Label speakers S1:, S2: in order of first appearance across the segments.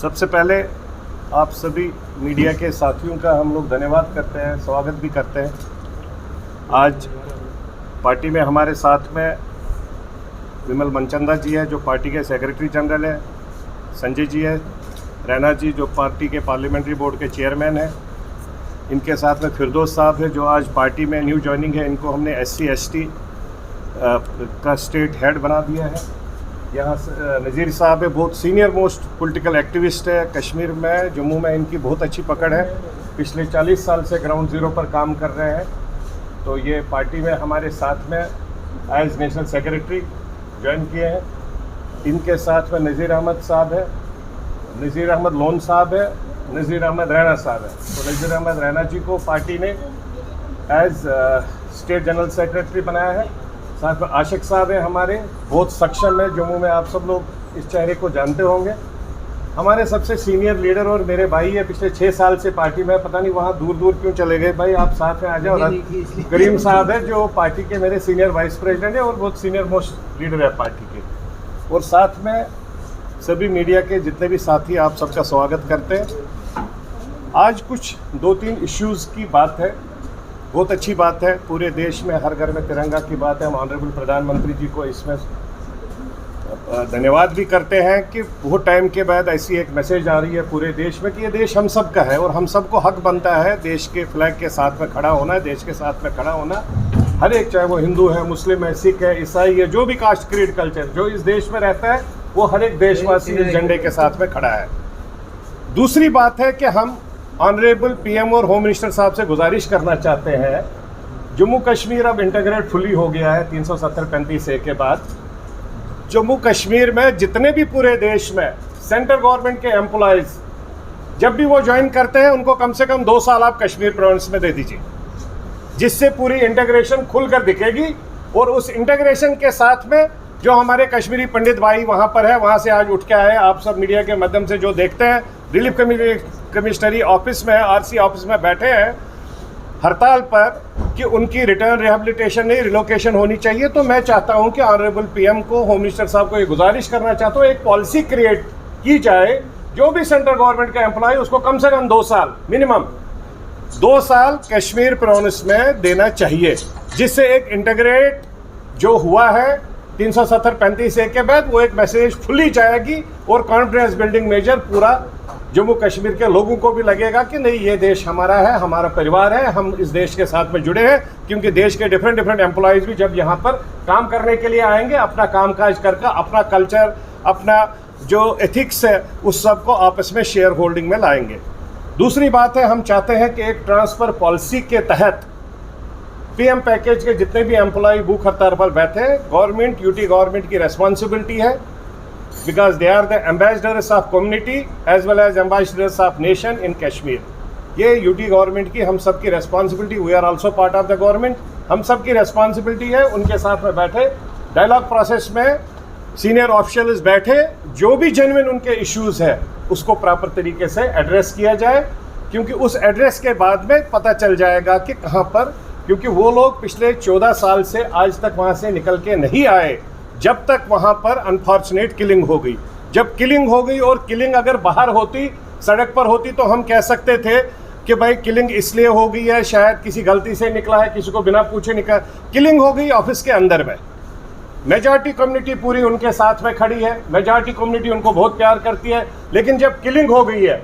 S1: सबसे पहले आप सभी मीडिया के साथियों का हम लोग धन्यवाद करते हैं, स्वागत भी करते हैं। आज पार्टी में हमारे साथ में विमल मनचंदा जी है जो पार्टी के सेक्रेटरी जनरल है, संजय जी है, रैना जी जो पार्टी के पार्लियामेंट्री बोर्ड के चेयरमैन हैं, इनके साथ में फिरदौस साहब है जो आज पार्टी में न्यू ज्वाइनिंग है। इनको हमने SC ST का स्टेट हेड बना दिया है। यहाँ नज़ीर साहब है, बहुत सीनियर मोस्ट पॉलिटिकल एक्टिविस्ट है। कश्मीर में, जम्मू में इनकी बहुत अच्छी पकड़ है, पिछले 40 साल से ग्राउंड ज़ीरो पर काम कर रहे हैं। तो ये पार्टी में हमारे साथ में एज नेशनल सेक्रेटरी ज्वाइन किए हैं। इनके साथ में नज़ीर अहमद साहब है, नज़ीर अहमद लोन साहब है, नज़ीर अहमद रैना साहब है। तो नज़ीर अहमद रैना जी को पार्टी ने एज स्टेट जनरल सेक्रेटरी बनाया है। साथ में आशिक साहब है हमारे, बहुत सक्षम है। जम्मू में आप सब लोग इस चेहरे को जानते होंगे। हमारे सबसे सीनियर लीडर और मेरे भाई है, पिछले 6 साल से पार्टी में, पता नहीं वहाँ दूर दूर क्यों चले गए भाई, आप साथ में आ जाओ। करीम साहब है जो पार्टी के मेरे सीनियर वाइस प्रेसिडेंट है और बहुत सीनियर मोस्ट लीडर है पार्टी के। और साथ में सभी मीडिया के जितने भी साथी, आप सबका स्वागत करते हैं। आज कुछ 2-3 इश्यूज़ की बात है। बहुत अच्छी बात है, पूरे देश में हर घर में तिरंगा की बात है। हम ऑनरेबल प्रधानमंत्री जी को इसमें धन्यवाद भी करते हैं कि बहुत टाइम के बाद ऐसी एक मैसेज आ रही है पूरे देश में कि ये देश हम सब का है और हम सबको हक बनता है देश के फ्लैग के साथ में खड़ा होना, देश के साथ में खड़ा होना। हर एक, चाहे वो हिंदू है, मुस्लिम है, सिख है, ईसाई है, जो भी कास्ट क्रीड कल्चर जो इस देश में रहता है, वो हर एक देशवासी इस झंडे के साथ में खड़ा है। दूसरी बात है कि हम ऑनरेबल PM और होम मिनिस्टर साहब से गुजारिश करना चाहते हैं, जम्मू कश्मीर अब इंटीग्रेट फुली हो गया है 370-35A के बाद। जम्मू कश्मीर में जितने भी पूरे देश में सेंट्रल गवर्नमेंट के एम्प्लॉयज़ जब भी वो ज्वाइन करते हैं, उनको कम से कम 2 साल आप कश्मीर प्रोविंस में दे दीजिए, जिससे पूरी इंटीग्रेशन खुलकर दिखेगी। और उस इंटीग्रेशन के साथ में जो हमारे कश्मीरी पंडित भाई वहाँ पर है, वहाँ से आज उठ के आए, आप सब मीडिया के माध्यम से जो देखते हैं, रिलीफ कमिश्नरी ऑफिस में, RC ऑफिस में बैठे हैं हड़ताल पर कि उनकी रिटर्न रिहेबिलिटेशन नहीं, रिलोकेशन होनी चाहिए। तो मैं चाहता हूं कि ऑनरेबल PM को, होम मिनिस्टर साहब को ये गुजारिश करना चाहता हूं, एक पॉलिसी क्रिएट की जाए, जो भी सेंट्रल गवर्नमेंट का एम्प्लॉय उसको कम से कम 2 साल, मिनिमम 2 साल कश्मीर प्रोविंस में देना चाहिए, जिससे एक इंटीग्रेट जो हुआ है 370-35A के बाद, वो एक मैसेज फुली जाएगी और कॉन्फिडेंस बिल्डिंग मेजर पूरा जम्मू कश्मीर के लोगों को भी लगेगा कि नहीं, ये देश हमारा है, हमारा परिवार है, हम इस देश के साथ में जुड़े हैं। क्योंकि देश के डिफरेंट एम्प्लॉयज़ भी जब यहाँ पर काम करने के लिए आएंगे, अपना कामकाज करके अपना कल्चर, अपना जो एथिक्स है, उस सब को आपस में शेयर होल्डिंग में लाएंगे। दूसरी बात है, हम चाहते हैं कि एक ट्रांसफ़र पॉलिसी के तहत PM पैकेज के जितने भी एम्प्लॉय भूख हड़ताल पर बैठे, गवर्नमेंट, UT गवर्नमेंट की रेस्पॉन्सिबिलिटी है, because they are the ambassadors of community as well as ambassadors of nation in Kashmir। ये UT गवर्नमेंट की हम सब की responsibility, we are also part of the government, हम सब की रेस्पॉन्सिबिलिटी है। उनके साथ में बैठे, डायलॉग प्रोसेस में सीनियर ऑफिशियल्स बैठे, जो भी जेन्युइन उनके इश्यूज़ है उसको प्रॉपर तरीके से एड्रेस किया जाए। क्योंकि उस एड्रेस के बाद में पता चल जाएगा कि कहाँ पर, क्योंकि वो लोग पिछले 14 साल से आज तक वहाँ से निकल के नहीं आए, जब तक वहाँ पर अनफॉर्चुनेट किलिंग हो गई। जब किलिंग हो गई, और किलिंग अगर बाहर होती, सड़क पर होती, तो हम कह सकते थे कि भाई किलिंग इसलिए हो गई है, शायद किसी गलती से निकला है, किसी को बिना पूछे निकला। किलिंग हो गई ऑफिस के अंदर में। मेजॉरिटी कम्युनिटी पूरी उनके साथ में खड़ी है, मेजॉरिटी कम्युनिटी उनको बहुत प्यार करती है। लेकिन जब किलिंग हो गई है,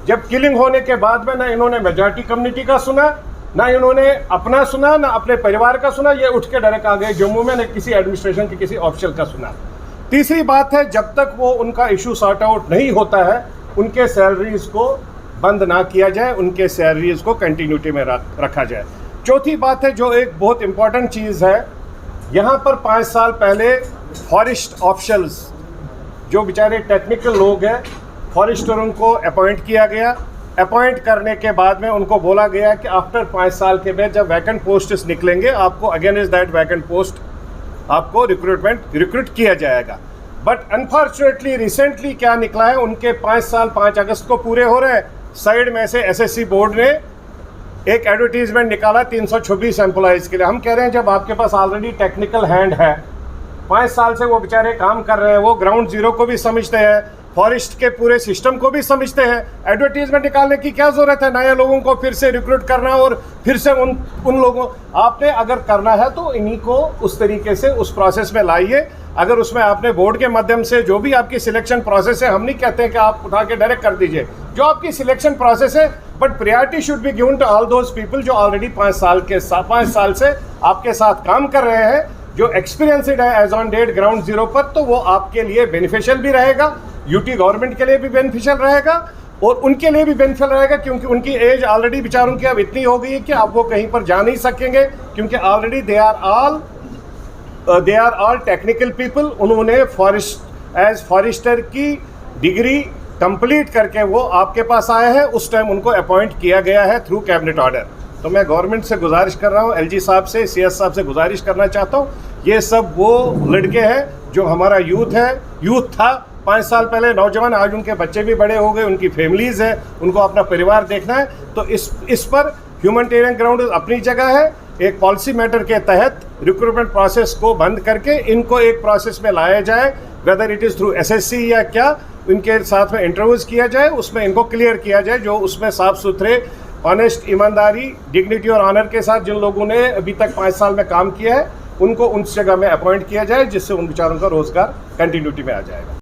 S1: जब किलिंग होने के बाद में ना इन्होंने मेजॉरिटी कम्युनिटी का सुना, ना इन्होंने अपना सुना, ना अपने परिवार का सुना, ये उठ के डायरेक्ट आ गए जम्मू में, न किसी एडमिनिस्ट्रेशन के किसी ऑफिशियल का सुना। तीसरी बात है, जब तक वो उनका इशू सॉर्ट आउट नहीं होता है, उनके सैलरीज को बंद ना किया जाए, उनके सैलरीज को कंटिन्यूटी में रखा जाए। चौथी बात है, जो एक बहुत इंपॉर्टेंट चीज़ है, यहाँ पर 5 साल पहले फॉरेस्ट ऑफिशियल्स जो बेचारे टेक्निकल लोग हैं, फॉरेस्टरों को अपॉइंट किया गया। अपॉइंट करने के बाद में उनको बोला गया कि आफ्टर 5 साल के बाद जब वैकेंट पोस्ट्स निकलेंगे, आपको अगेंस्ट दैट वैकेंट पोस्ट आपको रिक्रूट किया जाएगा। बट अनफॉर्चुनेटली रिसेंटली क्या निकला है, उनके 5 साल 5 अगस्त को पूरे हो रहे हैं। साइड में से SSC बोर्ड ने एक एडवर्टीजमेंट निकाला 326 एम्प्लॉयज़ के लिए। हम कह रहे हैं जब आपके पास ऑलरेडी टेक्निकल हैंड है, 5 साल से वो बेचारे काम कर रहे हैं, वो ग्राउंड जीरो को भी समझते हैं, फॉरेस्ट के पूरे सिस्टम को भी समझते हैं। एडवर्टीजमेंट निकालने की क्या ज़रूरत है, नए लोगों को फिर से रिक्रूट करना और फिर से उन लोगों, आपने अगर करना है तो इन्हीं को उस तरीके से उस प्रोसेस में लाइए। अगर उसमें आपने बोर्ड के माध्यम से जो भी आपकी सिलेक्शन प्रोसेस है, हम नहीं कहते हैं कि आप उठा के डायरेक्ट कर दीजिए, जो आपकी सिलेक्शन प्रोसेस है, but priority should be given to all those people जो ऑलरेडी 5 साल से आपके साथ काम कर रहे हैं, जो एक्सपीरियंसड है as on date ground zero पर, तो वो आपके लिए बेनिफिशियल भी रहेगा, यूटी गवर्नमेंट के लिए भी बेनिफिशियल रहेगा और उनके लिए भी बेनिफिशियल रहेगा, क्योंकि उनकी एज ऑलरेडी बेचारों की अब इतनी हो गई है कि अब वो कहीं पर जा नहीं सकेंगे, क्योंकि already they are all technical people. उन्होंने फॉरेस्टर की डिग्री कंप्लीट करके वो आपके पास आए हैं, उस टाइम उनको अपॉइंट किया गया है थ्रू कैबिनेट ऑर्डर। तो मैं गवर्नमेंट से गुजारिश कर रहा हूँ, एलजी साहब से, सीएस साहब से गुजारिश करना चाहता हूँ, ये सब वो लड़के हैं जो हमारा यूथ था 5 साल पहले, नौजवान, आज उनके बच्चे भी बड़े हो गए, उनकी फैमिलीज़ है, उनको अपना परिवार देखना है। तो इस पर ह्यूमैनिटेरियन ग्राउंड अपनी जगह है। एक पॉलिसी मैटर के तहत रिक्रूटमेंट प्रोसेस को बंद करके इनको एक प्रोसेस में लाया जाए, whether it is through SSC या क्या, इनके साथ में इंटरव्यूज़ किया जाए, उसमें इनको क्लियर किया जाए, जो उसमें साफ सुथरे, ऑनेस्ट, ईमानदारी, डिग्निटी और ऑनर के साथ जिन लोगों ने अभी तक 5 साल में काम किया है, उनको उस जगह में अपॉइंट किया जाए, जिससे उन बेचारों का रोज़गार कंटिन्यूटी में आ जाएगा।